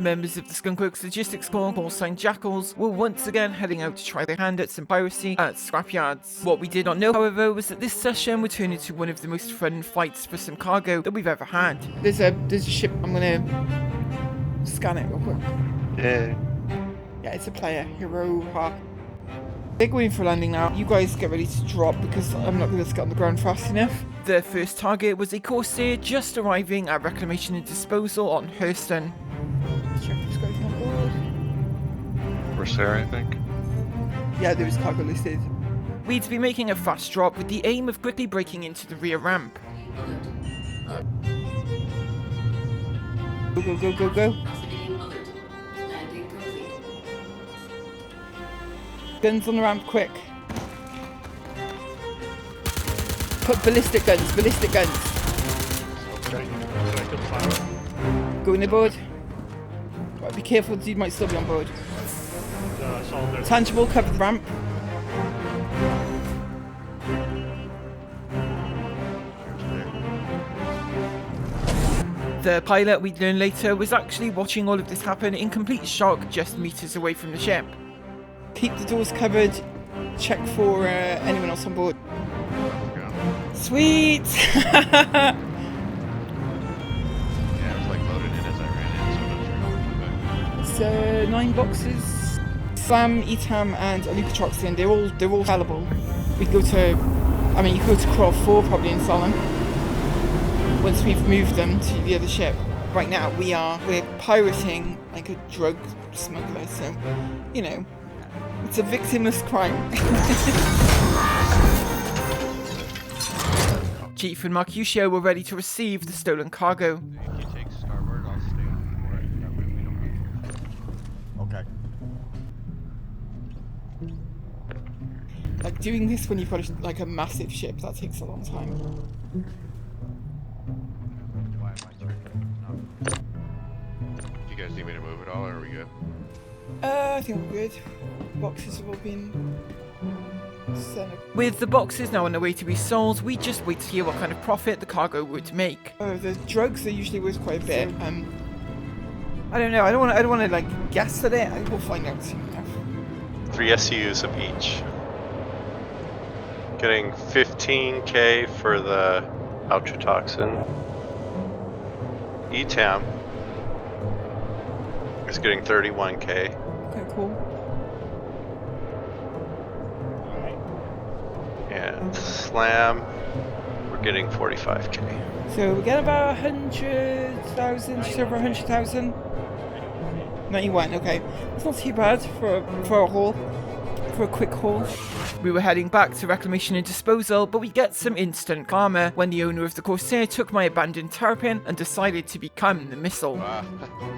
Members of the Skunkworks Logistics Corps, call sign Jackals, were once again heading out to try their hand at some piracy at scrapyards. What we did not know, however, was that this session would turn into one of the most fun fights for some cargo that we've ever had. There's a ship. I'm gonna scan it real quick. Yeah. Yeah, it's a player. Hero. They're going for landing now. You guys get ready to drop because I'm not going to get on the ground fast enough. The first target was a Corsair just arriving at Reclamation and Disposal on Hurston. Check this guy's on board. Corsair, I think. Yeah, there was cargo listed. We'd be making a fast drop with the aim of quickly breaking into the rear ramp. Go, go, go, go, go. Guns on the ramp, quick. Put ballistic guns, ballistic guns. Okay. Going aboard. Right, be careful, the dude might still be on board. Tangible, cover the ramp. The pilot, we'd learn later, was actually watching all of this happen in complete shock just meters away from the ship. Keep the doors covered, check for anyone else on board. Sweet! Yeah, it was like loaded in as I ran in, so I'm not sure. It's 9 boxes. Slam, ETAM and Alupatroxin, they're all sellable. We go to, I mean you go to Crawl 4 probably and sell them. Once we've moved them to the other ship. Right now we're pirating like a drug smuggler, so, you know, it's a victimless crime. Chief and Marcusio were ready to receive the stolen cargo. If you take starboard, I'll stay on board. That way we don't have to... Like doing this when you've got like a massive ship, that takes a long time. Why am I turning? Do you guys need me to move at all, or are we good? I think we're good. Boxes have all been sent. With the boxes now on their way to be sold, we just wait to hear what kind of profit the cargo would make. Oh, the drugs are usually worth quite a bit. I don't know. I don't want to like guess at it. We'll find out soon enough. 3 SCUs of each. Getting 15k for the ultratoxin. ETAM is getting 31k. Okay, cool. And Slam, we're getting 45k. So we get about 100,000, just over 100,000. 91, okay. It's not too bad for a haul, for a quick haul. We were heading back to Reclamation and Disposal, but we get some instant karma when the owner of the Corsair took my abandoned terrapin and decided to become the missile.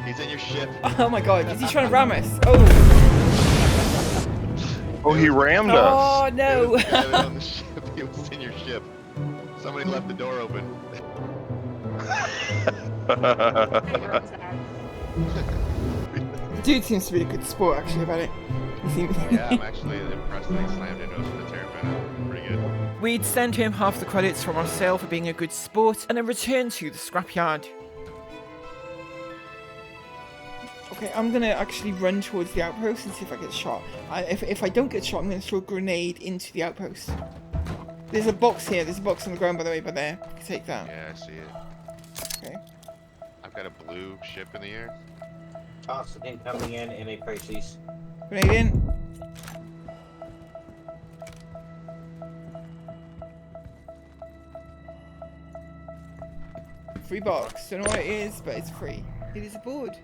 He's in your ship. Oh my god, is he trying to ram us? Oh! Oh, he rammed us. Oh no! He was on the ship. He was in your ship. Somebody left the door open. Dude seems to be a good sport actually about it. Yeah, I'm actually impressed that he slammed into us with the terrapin. Pretty good. We'd send him half the credits from our sale for being a good sport and then return to the scrapyard. Okay, I'm gonna actually run towards the outpost and see if I get shot. If I don't get shot, I'm gonna throw a grenade into the outpost. There's a box here. There's a box on the ground by the way, by there. You can take that. Yeah, I see it. Okay. I've got a blue ship in the air. Toss incoming in a Piracy. Grenade in. Free box. Don't know what it is, but it's free. It is aboard.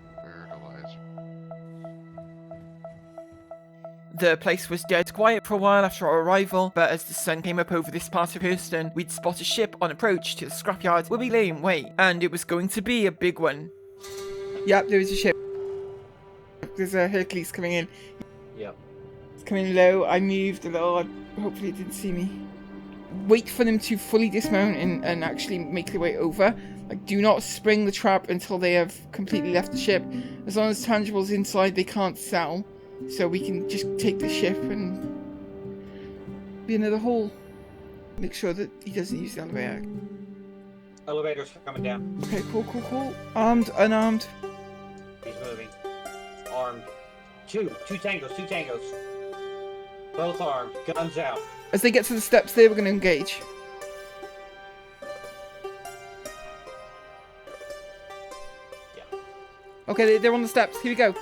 The place was dead quiet for a while after our arrival, but as the sun came up over this part of Hurston, we'd spot a ship on approach to the scrapyard where we lay in wait, and it was going to be a big one. Yep, there was a ship. There's a Hercules coming in. Yep. It's coming low. I moved a little. Hopefully it didn't see me. Wait for them to fully dismount and actually make their way over. Like, do not spring the trap until they have completely left the ship. As long as Tangible's inside, they can't sell. So we can just take the ship and be another hole. Make sure that he doesn't use the elevator. Elevators coming down. Okay, cool. Armed, unarmed. He's moving. Two tangos. Both armed, guns out. As they get to the steps there, we're going to engage. Yeah. Okay, they're on the steps. Here we go.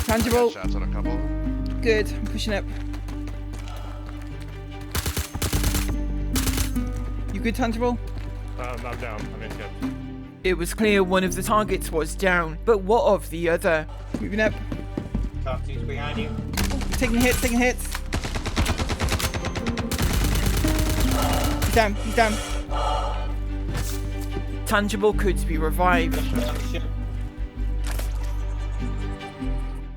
Tangible. Shots on a couple of them. Good. I'm pushing up. You good, Tangible? I'm down. I'm in camp. It was clear one of the targets was down, but what of the other? Moving up. Top two's behind you. Taking hits. He's down. Tangible could be revived. On the ship.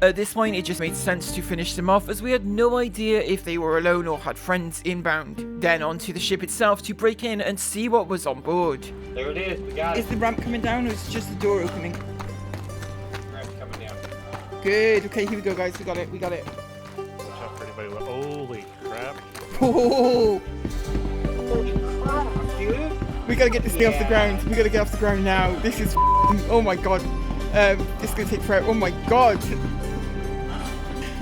At this point, it just made sense to finish them off, as we had no idea if they were alone or had friends inbound. Then onto the ship itself to break in and see what was on board. There it is. We got Is it. the ramp coming down, or is it just the door opening? Ramp's coming down. Good. Okay, here we go, guys. We got it. Watch out for anybody. Holy crap. Oh, Holy crap, dude. we gotta get this thing off the ground. We gotta get off the ground now. This is oh my god. This is gonna take forever. Oh my god.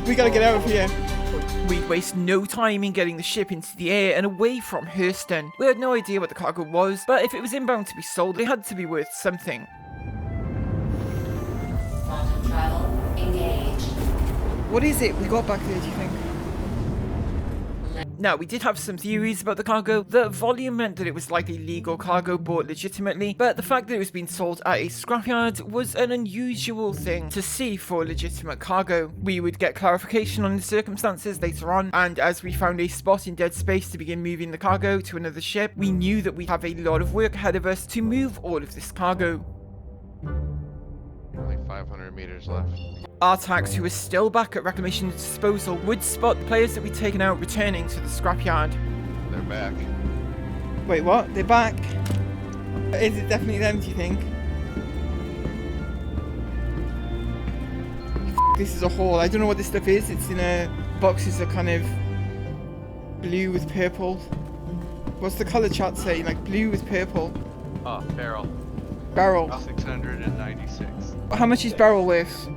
We gotta get out of here. We'd waste no time in getting the ship into the air and away from Hurston. We had no idea what the cargo was, but if it was inbound to be sold, it had to be worth something. Quantum travel engaged. What is it we got back there, do you think? Now, we did have some theories about the cargo. The volume meant that it was likely legal cargo bought legitimately, but the fact that it was being sold at a scrapyard was an unusual thing to see for legitimate cargo. We would get clarification on the circumstances later on, and as we found a spot in dead space to begin moving the cargo to another ship, we knew that we'd have a lot of work ahead of us to move all of this cargo. Only 500 meters left. Artax, who is still back at Reclamation and Disposal, would spot the players that we'd taken out returning to the scrapyard. They're back. Wait, what? They're back? Is it definitely them, do you think? This is a haul. I don't know what this stuff is. It's in a boxes are kind of blue with purple. What's the color chart say? Like blue with purple. Oh, barrel. Barrel. 696. How much is barrel worth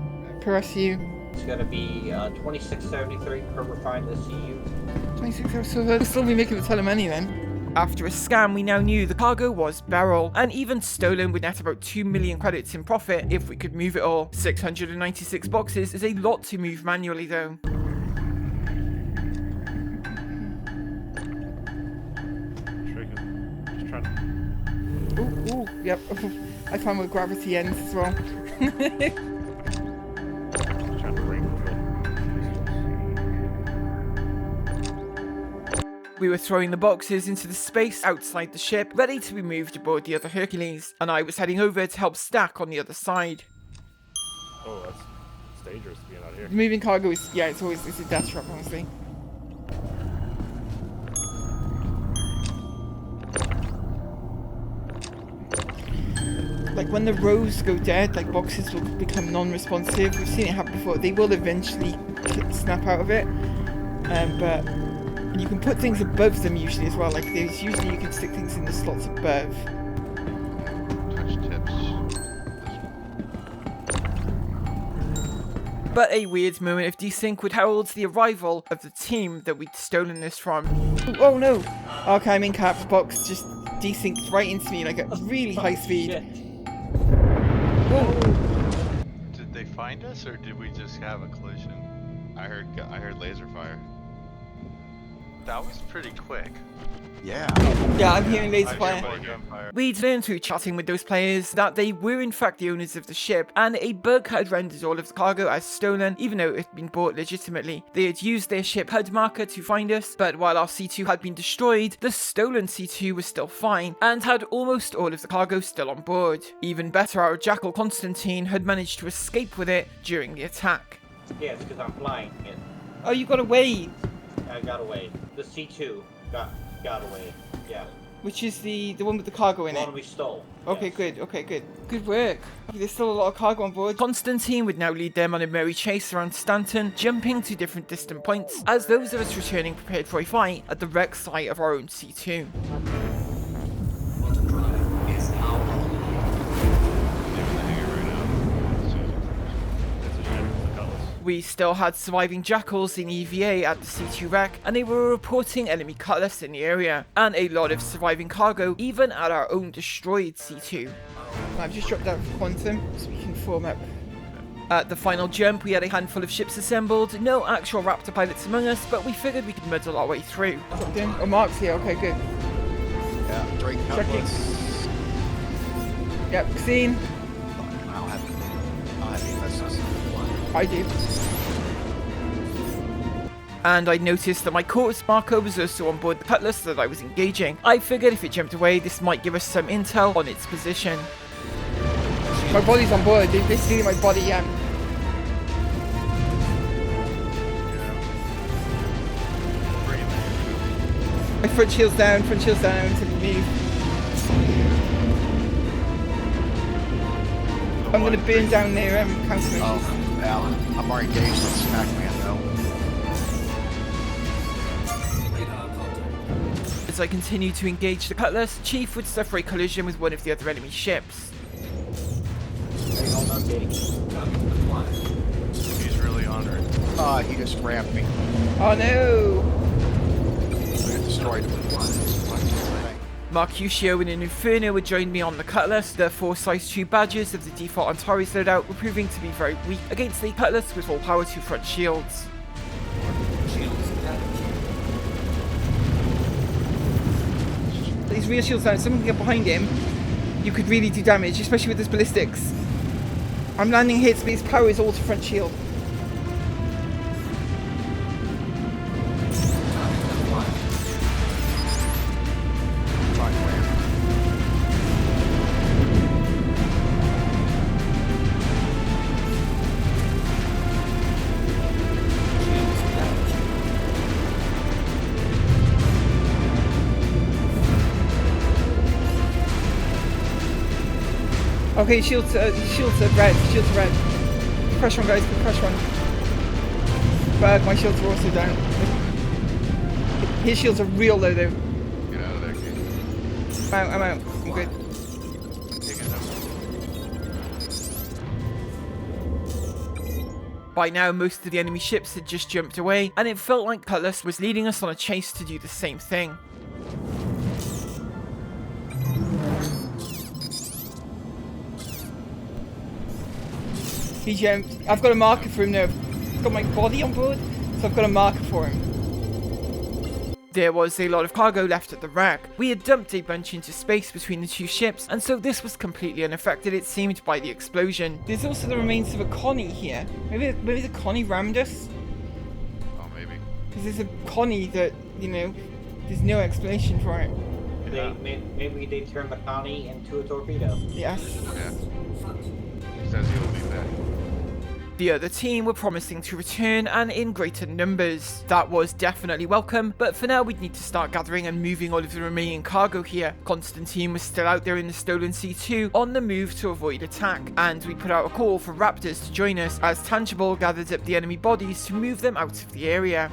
per SU? It's gonna be 2673 per refined SCU. 26 hours, so they'll still be making a ton of money then. After a scan, we now knew the cargo was barrel, and even stolen would net about 2 million credits in profit if we could move it all. 696 boxes is a lot to move manually though. Just trying to... Ooh, yep. I found where gravity ends as well. Trying to bring We were throwing the boxes into the space outside the ship, ready to be moved aboard the other Hercules, and I was heading over to help stack on the other side. Oh, it's dangerous being out here. Moving cargo is, yeah, it's a death trap, honestly. Like when the rows go dead, like boxes will become non-responsive. We've seen it happen before. They will eventually snap out of it, but you can put things above them usually as well. Like there's usually you can stick things in the slots above. Touch tips. But a weird moment of desync would herald the arrival of the team that we'd stolen this from. Oh no! Okay, I'm in caps. Box just desynced right into me like at really high speed. Shit. Whoa! Did they find us, or did we just have a collision? I heard laser fire. That was pretty quick. Yeah. Yeah, I'm hearing laser I hear fire. more gunfire. We'd learned through chatting with those players that they were in fact the owners of the ship, and a bug had rendered all of the cargo as stolen, even though it had been bought legitimately. They had used their ship HUD marker to find us, but while our C2 had been destroyed, the stolen C2 was still fine, and had almost all of the cargo still on board. Even better, our Jackal Constantine had managed to escape with it during the attack. Yeah, it's because I'm flying it. Oh, you got away! I got away. The C2 got away. Yeah. Which is the one with the cargo in The it? one we stole. Okay, Yes. good, okay, good. Good work. There's still a lot of cargo on board. Constantine would now lead them on a merry chase around Stanton, jumping to different distant points, as those of us returning prepared for a fight at the wreck site of our own C2. Quantum drive is now online. It's a ship. It's a Cutlass. We still had surviving jackals in EVA at the C2 wreck, and they were reporting enemy cutlass in the area, and a lot of surviving cargo even at our own destroyed C2. I've just dropped out for Quantum so we can form up. At the final jump, we had a handful of ships assembled, no actual Raptor pilots among us, but we figured we could muddle our way through. Dropped in. Oh, Mark's here, okay, good. Yeah, Drake Checking. Cutlass. Yep, seen. I don't have any missiles. I do. And I noticed that my quartz marker was also on board the cutlass that I was engaging. I figured if it jumped away, this might give us some intel on its position. My body's on board, they see my body, yeah. My front shield's down to move. I'm gonna burn down their countermeasures. Oh, yeah, I'm already engaged with Smack Man though. As I continued to engage the cutlass, Chief would suffer a collision with one of the other enemy ships. He's really honored. He just rammed me. Oh no! I got destroyed. Mercutio and an Inferno would join me on the cutlass. The 4 size 2 badges of the default Antares loadout were proving to be very weak against the cutlass with full power 2 front shields. These rear shields down, if someone can get behind him, you could really do damage, especially with this ballistics. I'm landing hits, but his power is all to front shield. Okay, shields are red, Pressure on, guys, put pressure on. But my shields are also down. His shields are real low though. Get out of there, kid. I'm out, I'm good. Taking them. By now, most of the enemy ships had just jumped away, and it felt like Cutlass was leading us on a chase to do the same thing. He jumped. I've got a marker for him now. I've got my body on board, so I've got a marker for him. There was a lot of cargo left at the wreck. We had dumped a bunch into space between the 2 ships, and so this was completely unaffected, it seemed, by the explosion. There's also the remains of a Connie here. Maybe the Connie rammed us? Oh, maybe. Because there's a Connie that, you know, there's no explanation for it. Maybe they turned the Connie into a torpedo. Yes. Yeah. He says he'll be back. The other team were promising to return, and in greater numbers. That was definitely welcome, but for now we'd need to start gathering and moving all of the remaining cargo here. Constantine was still out there in the stolen C2, on the move to avoid attack, and we put out a call for Raptors to join us, as Tangible gathered up the enemy bodies to move them out of the area.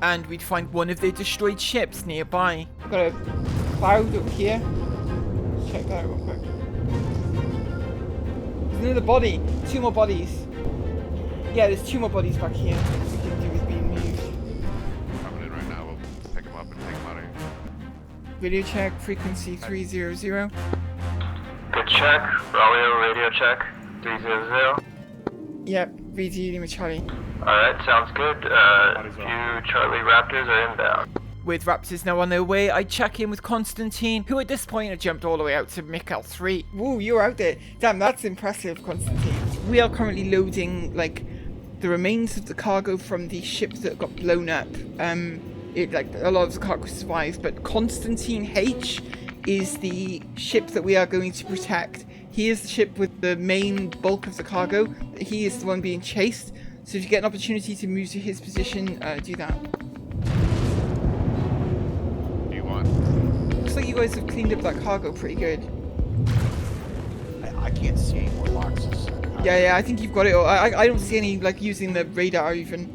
And we'd find one of their destroyed ships nearby. I've got a cloud over here. Let's check that out real quick. There's another body. 2 more bodies. Yeah, there's 2 more bodies back here. We can do with being moved. Coming in right now. We'll pick him up and take him out of here. Radio check, frequency 300. Good check. Braulio, radio check. 300. Yep, VD Lima Charlie. Alright, sounds good. Few Charlie Raptors are inbound. With Raptors now on their way, I check in with Constantine, who at this point had jumped all the way out to Mikkel 3. Woo, you're out there. Damn, that's impressive, Constantine. We are currently loading, like, the remains of the cargo from the ship that got blown up. Like, a lot of the cargo survived, but Constantine H is the ship that we are going to protect. He is the ship with the main bulk of the cargo. He is the one being chased. So if you get an opportunity to move to his position, do that. Looks like you guys have cleaned up that cargo pretty good. I can't see any more boxes. Yeah, I think you've got it all. I don't see any, like, using the radar even.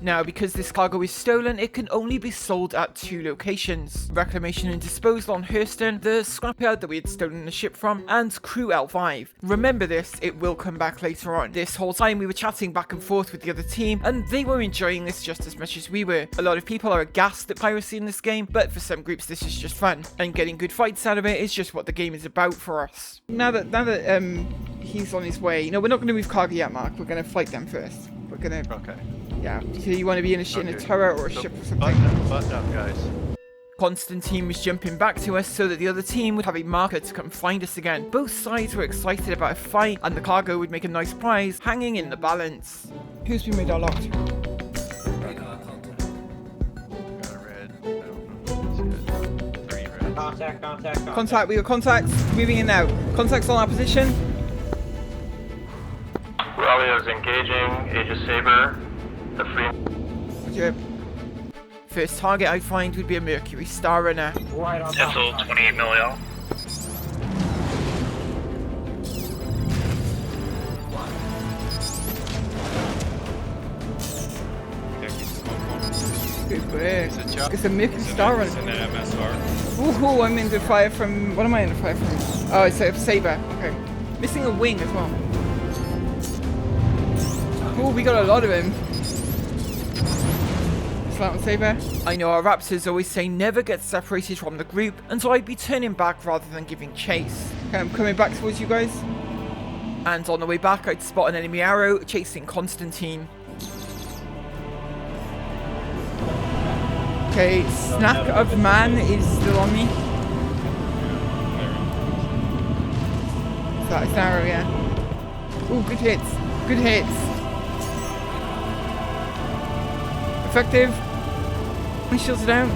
Now, because this cargo is stolen, it can only be sold at 2 locations. Reclamation and Disposal on Hurston, the scrapyard that we had stolen the ship from, and Crew L5. Remember this, it will come back later on. This whole time we were chatting back and forth with the other team, and they were enjoying this just as much as we were. A lot of people are aghast at piracy in this game, but for some groups this is just fun, and getting good fights out of it is just what the game is about for us. Now that he's on his way, no, we're not going to move cargo yet, Mark. We're going to fight them first. We're going to... Okay. Yeah, so you want to be in a turret or a ship or something? Button up, guys. Constantine was jumping back to us so that the other team would have a marker to come find us again. Both sides were excited about a fight, and the cargo would make a nice prize, hanging in the balance. Who's been made our locked? Got a red. I don't know. 3 red. Contact. Contact, we got contacts. Moving in now. Contacts on our position. Raleigh is engaging Aegis Saber. The free. Yep. First target I find would be a Mercury Star Runner. Right on top. SL 28 million. Good work. Is it Chuck? It's a Mercury Star Runner. Send that MSR. Woohoo, I'm in the fire from... What am I in the fire from? Oh, it's a Saber. Okay. Missing a wing as well. Oh, we got a lot of him. Slant Saber. I know our Raptors always say never get separated from the group, and so I'd be turning back rather than giving chase. Okay, I'm coming back towards you guys. And on the way back, I'd spot an enemy arrow chasing Constantine. Okay, Snack of Man is still on me. Is that an arrow, yeah? Ooh, good hits. Good hits. Effective. My shields are down.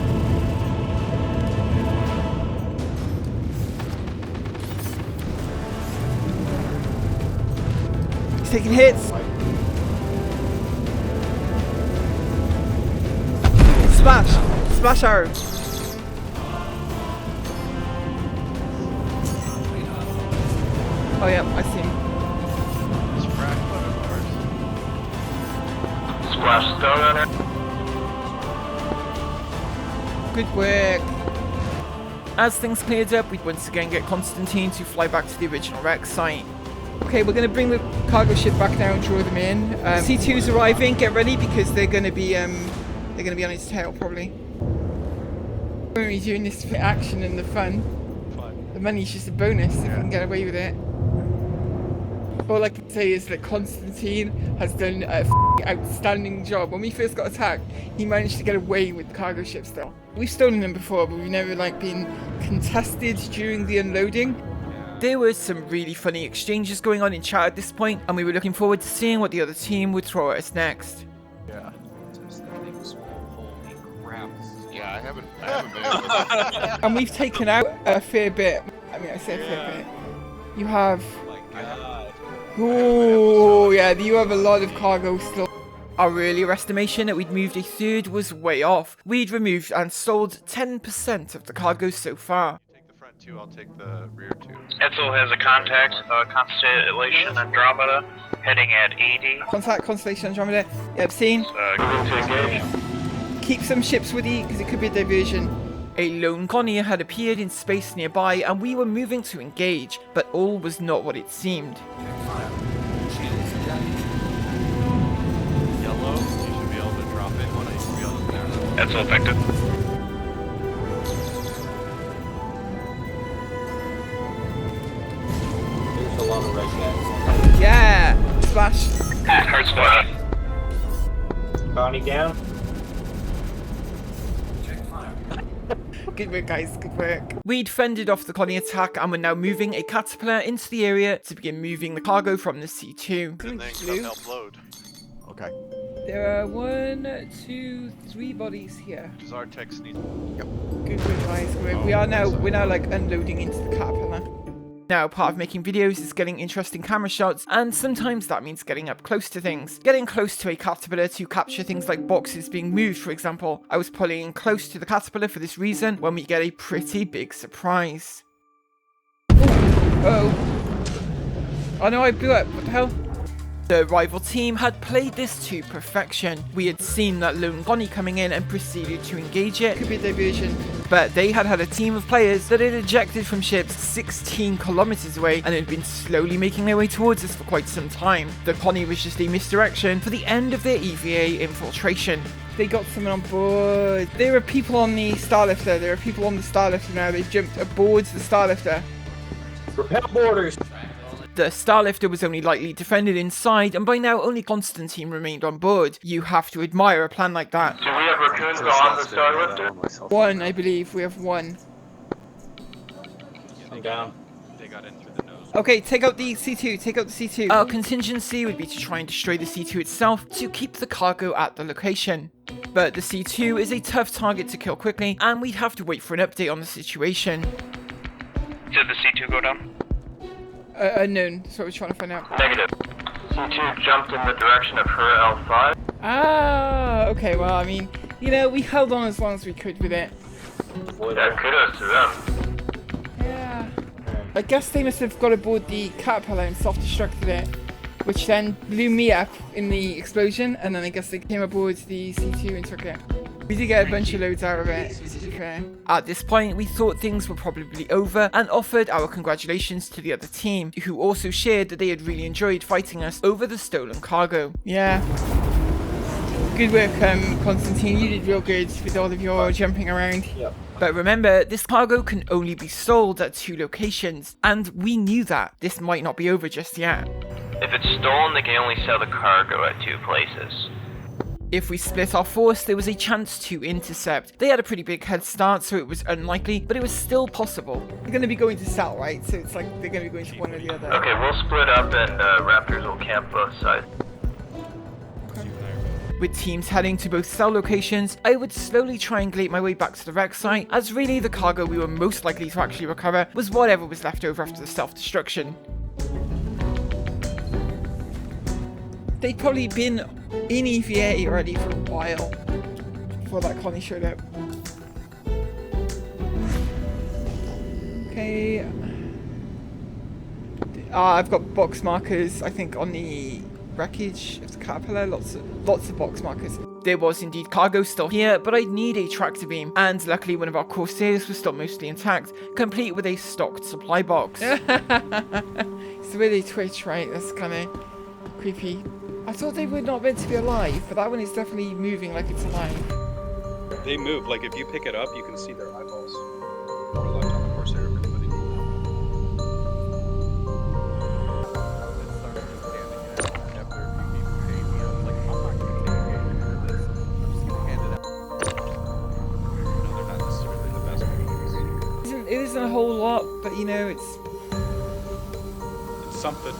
He's taking hits. Splash. Splash arrow. Oh yeah, I see him. It's frack one of ours. Splash Stone Runner. Good work. As things cleared up, we'd once again get Constantine to fly back to the original wreck site. Okay, we're going to bring the cargo ship back now and draw them in. C2's arriving. Get ready because they're going to be on its tail probably. We're only doing this for action and the fun. The money's just a bonus if we can get away with it. All I can say is that Constantine has done a outstanding job. When we first got attacked, he managed to get away with the cargo ship still. We've stolen them before, but we've never been contested during the unloading. There were some really funny exchanges going on in chat at this point, and we were looking forward to seeing what the other team would throw at us next. Yeah. Holy crap. Yeah, I haven't been able to... And we've taken out a fair bit. I mean, I say a fair bit. You have... Oh, yeah, you have a lot of cargo still. Our earlier estimation that we'd moved a third was way off. We'd removed and sold 10% of the cargo so far. Take the front 2, I'll take the rear 2. Etzel has a contact, Constellation Andromeda, heading at 80. Contact Constellation Andromeda. Yeah, I've seen. Going to engage. Keep some ships with you because it could be a diversion. A Lone Connie had appeared in space nearby and we were moving to engage, but all was not what it seemed. Yellow, you should be able to drop it. One of you should be able to there. Etzel effective. There's a lot of red guys. Yeah! Splash! Hard splash. Connie down. Good work, guys, good work. We'd fended off the Connie attack and were now moving a caterpillar into the area to begin moving the cargo from the C2. Good thing, come help load. Okay. There are 1, 2, 3 bodies here. Does our text need... Good work, guys. We're now like unloading into the caterpillar. Now, part of making videos is getting interesting camera shots, and sometimes that means getting up close to things. Getting close to a caterpillar to capture things like boxes being moved, for example. I was pulling in close to the caterpillar for this reason, when we get a pretty big surprise. Oh no, I blew up. What the hell? The rival team had played this to perfection. We had seen that Lone Connie coming in and proceeded to engage it. Could be a diversion. But they had a team of players that had ejected from ships 16 kilometers away and had been slowly making their way towards us for quite some time. The Connie was just a misdirection for the end of their EVA infiltration. They got someone on board. There are people on the Starlifter. There are people on the Starlifter now. They've jumped aboard the Starlifter. Repel borders. The Starlifter was only lightly defended inside, and by now only Constantine remained on board. You have to admire a plan like that. Do we have raccoons on the Starlifter? One, I believe. We have one. I'm down. They got in through the nose. Okay, take out the C2. Take out the C2. Our contingency would be to try and destroy the C2 itself to keep the cargo at the location. But the C2 is a tough target to kill quickly, and we'd have to wait for an update on the situation. Did the C2 go down? Unknown. That's what we're trying to find out. Negative. C2 jumped in the direction of her L5. Ah, okay. Well, I mean, you know, we held on as long as we could with it. Yeah, kudos to them. Yeah. I guess they must have got aboard the Caterpillar and self-destructed it, which then blew me up in the explosion, and then I guess they came aboard the C2 and took it. We did get a bunch of loads out of it, to be fair. At this point, we thought things were probably over and offered our congratulations to the other team, who also shared that they had really enjoyed fighting us over the stolen cargo. Yeah. Good work, Constantine. You did real good with all of your jumping around. Yep. But remember, this cargo can only be sold at 2 locations, and we knew that. This might not be over just yet. If it's stolen, they can only sell the cargo at 2 places. If we split our force, there was a chance to intercept. They had a pretty big head start, so it was unlikely, but it was still possible. They're going to be going to Sal, right? So it's like they're going to be going to one or the other. Okay, we'll split up and Raptors will camp both sides. With teams heading to both cell locations, I would slowly triangulate my way back to the wreck site, as really the cargo we were most likely to actually recover was whatever was left over after the self-destruction. They'd probably been in EVA already for a while before that Connie showed up. Okay. I've got box markers, I think, on the wreckage of the Caterpillar. Lots of box markers. There was indeed cargo still here, but I'd need a tractor beam, and luckily one of our Corsairs was still mostly intact, complete with a stocked supply box. It's the way they twitch, right? That's kind of creepy. I thought they were not meant to be alive, but that one is definitely moving like it's alive. They move, like if you pick it up, you can see their eyeballs. Or left on the Corsair, everybody. It isn't a whole lot, but you know, it's Something.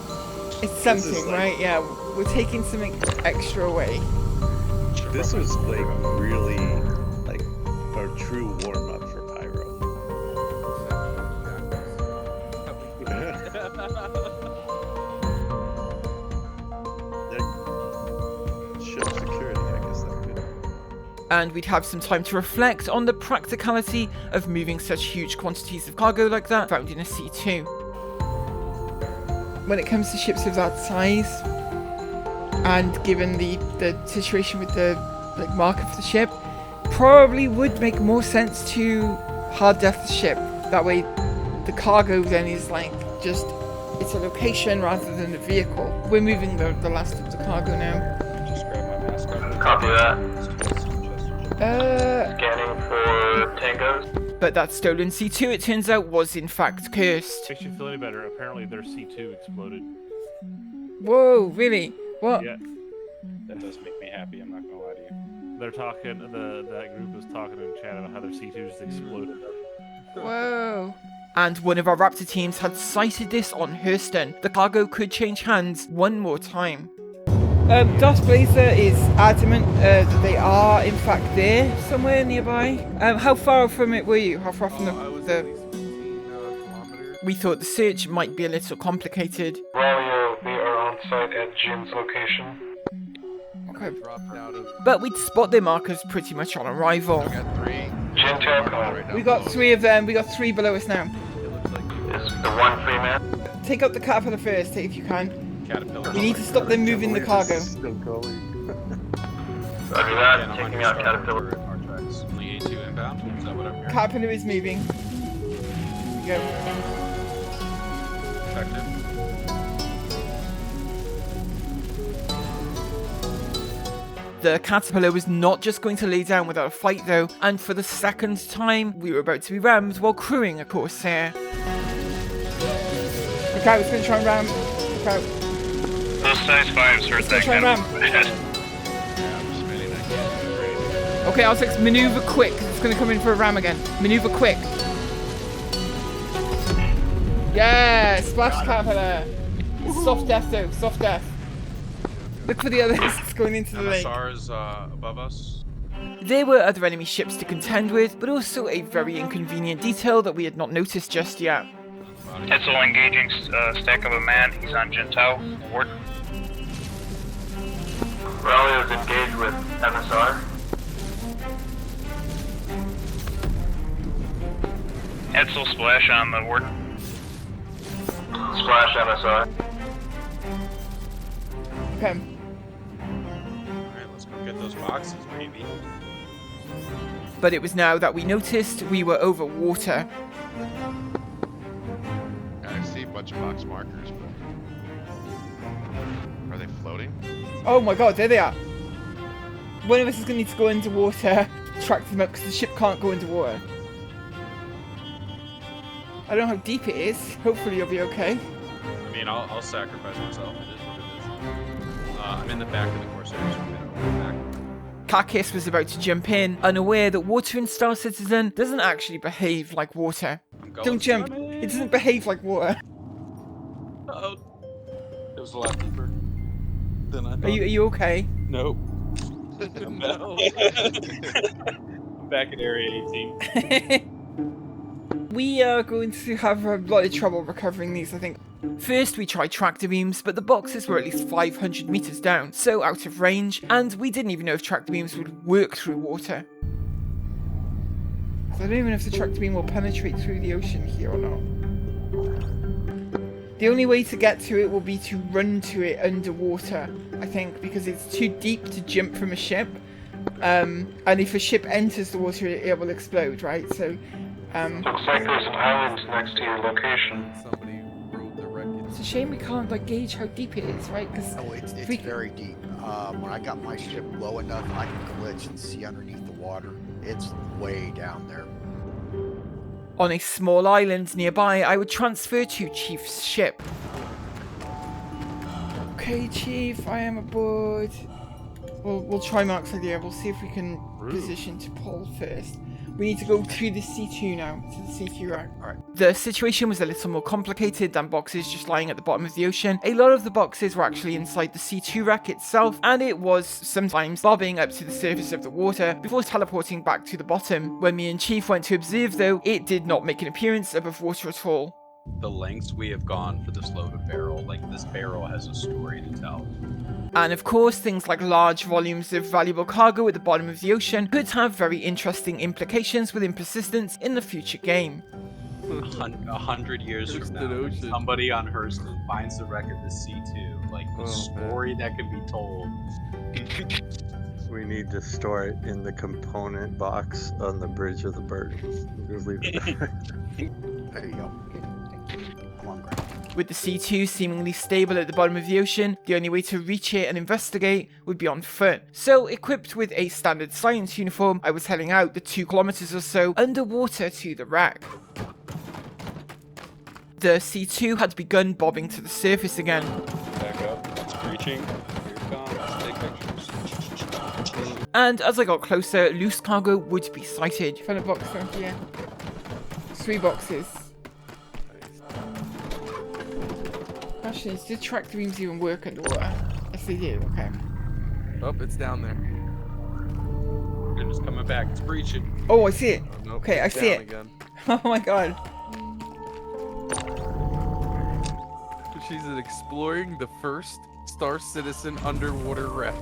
it's something, right? Yeah, we're taking something extra away. This was like really like a true warm up for Pyro. Ship security, I guess that could. And we'd have some time to reflect on the practicality of moving such huge quantities of cargo like that found in a C2. When it comes to ships of that size, and given the situation with the marker for the ship, probably would make more sense to hard death the ship. That way the cargo then is like just, it's a location rather than a vehicle. We're moving the last of the cargo now. Just grab my mask. Copy that. Scanning for tangos. But that stolen C2, it turns out, was in fact cursed. Makes you feel any better. Apparently their C2 exploded. Whoa, really? What? Yeah. That does make me happy, I'm not gonna lie to you. They're talking, that group was talking in chat about how their C2 just exploded. Whoa. And one of our Raptor teams had sighted this on Hurston. The cargo could change hands one more time. Darth Blazer is adamant that they are in fact there, somewhere nearby. How far from it were you? How far from the... We thought the search might be a little complicated. Well, we are on site at Jin's location. Okay. But we'd spot their markers pretty much on arrival. I got 3. Jin Telcom. We got 3 of them. We got 3 below us now. Is the one free man? Take out the Caterpillar first, if you can. Caterpillar. We need to stop them moving the cargo. Still going. Roger that, taking out Caterpillar. Our tracks. Only A2 inbound. Is that what I'm hearing? Caterpillar is moving. Here we go. Effective. The Caterpillar was not just going to lay down without a fight though, and for the second time, we were about to be rammed while crewing a course here. Look out, it's going to try and ram. Look out. Those size 5s are It's going to try and ram. Yeah, I'm spinning. I can't. Okay, Alex, maneuver quick, 'cause it's going to come in for a ram again. Maneuver quick. Yeah, splash Caterpillar. It's soft death though, soft death. Look for the others, it's going into the lake. MSR is above us. There were other enemy ships to contend with, but also a very inconvenient detail that we had not noticed just yet. Etzel engaging stack of a man. He's on Gentile. Ward. Raleigh is engaged with MSR. Etzel splash on the ward. Splash MSR. Okay. Alright, let's go get those boxes, maybe. But it was now that we noticed we were over water. I see a bunch of box markers, but are they floating? Oh my god, there they are. One of us is going to need to go underwater, track them up, because the ship can't go underwater. I don't know how deep it is. Hopefully you'll be okay. I mean, I'll sacrifice myself. It is what it is. I'm in the back of the Corsair, so I'm back. Kakis was about to jump in, unaware that water in Star Citizen doesn't actually behave like water. I'm going. Don't jump. It doesn't behave like water. Uh-oh. It was a lot deeper than I thought. Are you okay? Nope. No. I'm back at Area 18. We are going to have a lot of trouble recovering these, I think. First, we tried tractor beams, but the boxes were at least 500 meters down, so out of range, and we didn't even know if tractor beams would work through water. So I don't even know if the tractor beam will penetrate through the ocean here or not. The only way to get to it will be to run to it underwater, I think, because it's too deep to jump from a ship. And if a ship enters the water, it will explode, right? So, Looks like there's an island next to your location. Somebody rode the wreckage. it's a shame we can't like gauge how deep it is, right? Because No, it's very deep. When I got my ship low enough, I can glitch and see underneath the water. It's way down there. on a small island nearby, I would transfer to Chief's ship. Okay, Chief, I am aboard. We'll try Mark's idea. We'll see if we can position to pull first. We need to go to the C2 now, to the C2 rack. Alright. The situation was a little more complicated than boxes just lying at the bottom of the ocean. A lot of the boxes were actually inside the C2 rack itself, and it was sometimes bobbing up to the surface of the water before teleporting back to the bottom. When me and Chief went to observe though, it did not make an appearance above water at all. The lengths we have gone for this load of barrel, like this barrel has a story to tell. And of course, things like large volumes of valuable cargo at the bottom of the ocean could have very interesting implications within persistence in the future game. 100 years from now, somebody on Hurston finds the wreck of the C2. Like, the story that can be told. We need to store it in the component box on the bridge of the bird. Just leave it there. There you go. Come on, Grant. With the C2 seemingly stable at the bottom of the ocean, the only way to reach it and investigate would be on foot. So, equipped with a standard science uniform, I was heading out the 2 kilometers or so underwater to the wreck. The C2 had begun bobbing to the surface again. Back up, it's breaching. Here it comes, take pictures. And as I got closer, loose cargo would be sighted. Found a box down here. 3 boxes. Actually, did tractor beams even work underwater? Yes, they do. Okay. Oh, it's down there. It's coming back, it's breaching. Oh, I see it. Oh, nope, Okay, I it's see down it. Again. Oh my god. She's exploring the first Star Citizen underwater wreck.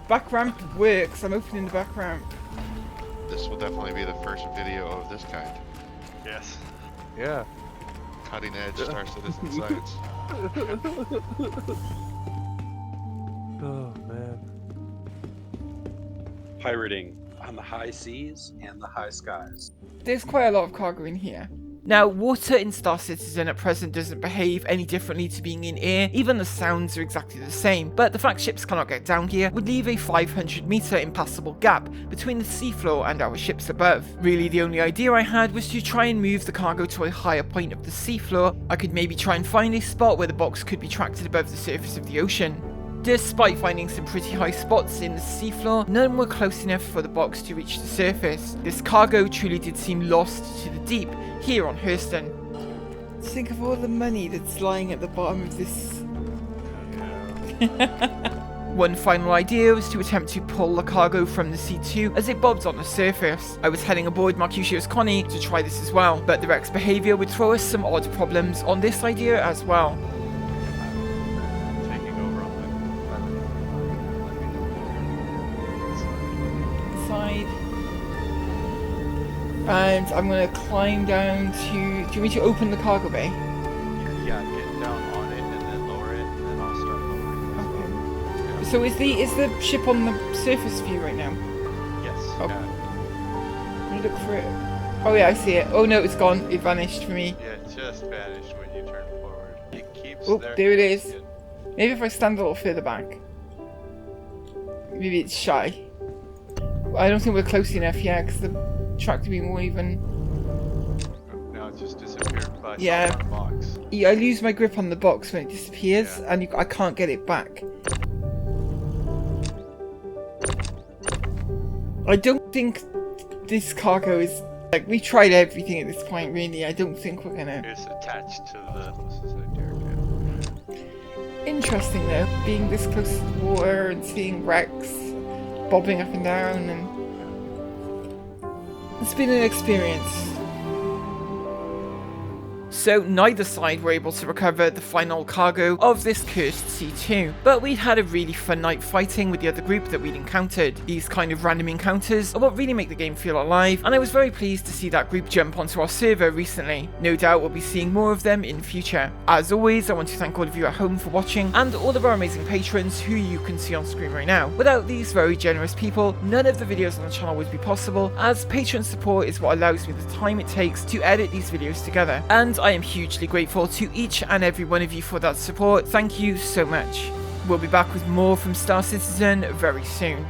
Back ramp works. I'm opening the back ramp. This will definitely be the first video of this kind. Yes. Yeah. Cutting edge Star Citizen science. Oh man. Pirating on the high seas and the high skies. There's quite a lot of cargo in here. Now, water in Star Citizen at present doesn't behave any differently to being in air, even the sounds are exactly the same, but the fact ships cannot get down here would leave a 500 meter impassable gap between the seafloor and our ships above. Really, the only idea I had was to try and move the cargo to a higher point of the seafloor. I could maybe try and find a spot where the box could be tracked above the surface of the ocean. Despite finding some pretty high spots in the seafloor, none were close enough for the box to reach the surface. This cargo truly did seem lost to the deep here on Hurston. Think of all the money that's lying at the bottom of this. One final idea was to attempt to pull the cargo from the C2 as it bobs on the surface. I was heading aboard Mercutio's Connie to try this as well, but the wreck's behaviour would throw us some odd problems on this idea as well. And I'm going to climb down to... Do you want me to open the cargo bay? Yeah, get down on it and then lower it, and then I'll start lowering. Okay. So is the ship on the surface view right now? Yes. Oh. Let me look for it. Oh yeah, I see it. Oh no, it's gone. It vanished for me. Yeah, it just vanished when you turn forward. It keeps Oh, there it is. Good. Maybe if I stand a little further back. Maybe it's shy. I don't think we're close enough yet, because the track to be more even. Now it just disappeared by yeah. the box. Yeah, I lose my grip on the box when it disappears, and I can't get it back. I don't think this cargo is... Like, we tried everything at this point, really. I don't think we're gonna... It's attached to the... Interesting, though. Being this close to the water and seeing wrecks bobbing up and down, and... It's been an experience. So neither side were able to recover the final cargo of this cursed C2, but we'd had a really fun night fighting with the other group that we'd encountered. These kind of random encounters are what really make the game feel alive, and I was very pleased to see that group jump onto our server recently. No doubt we'll be seeing more of them in future. As always, I want to thank all of you at home for watching, and all of our amazing patrons who you can see on screen right now. Without these very generous people, none of the videos on the channel would be possible, as patron support is what allows me the time it takes to edit these videos together. And I am hugely grateful to each and every one of you for that support. Thank you so much. We'll be back with more from Star Citizen very soon.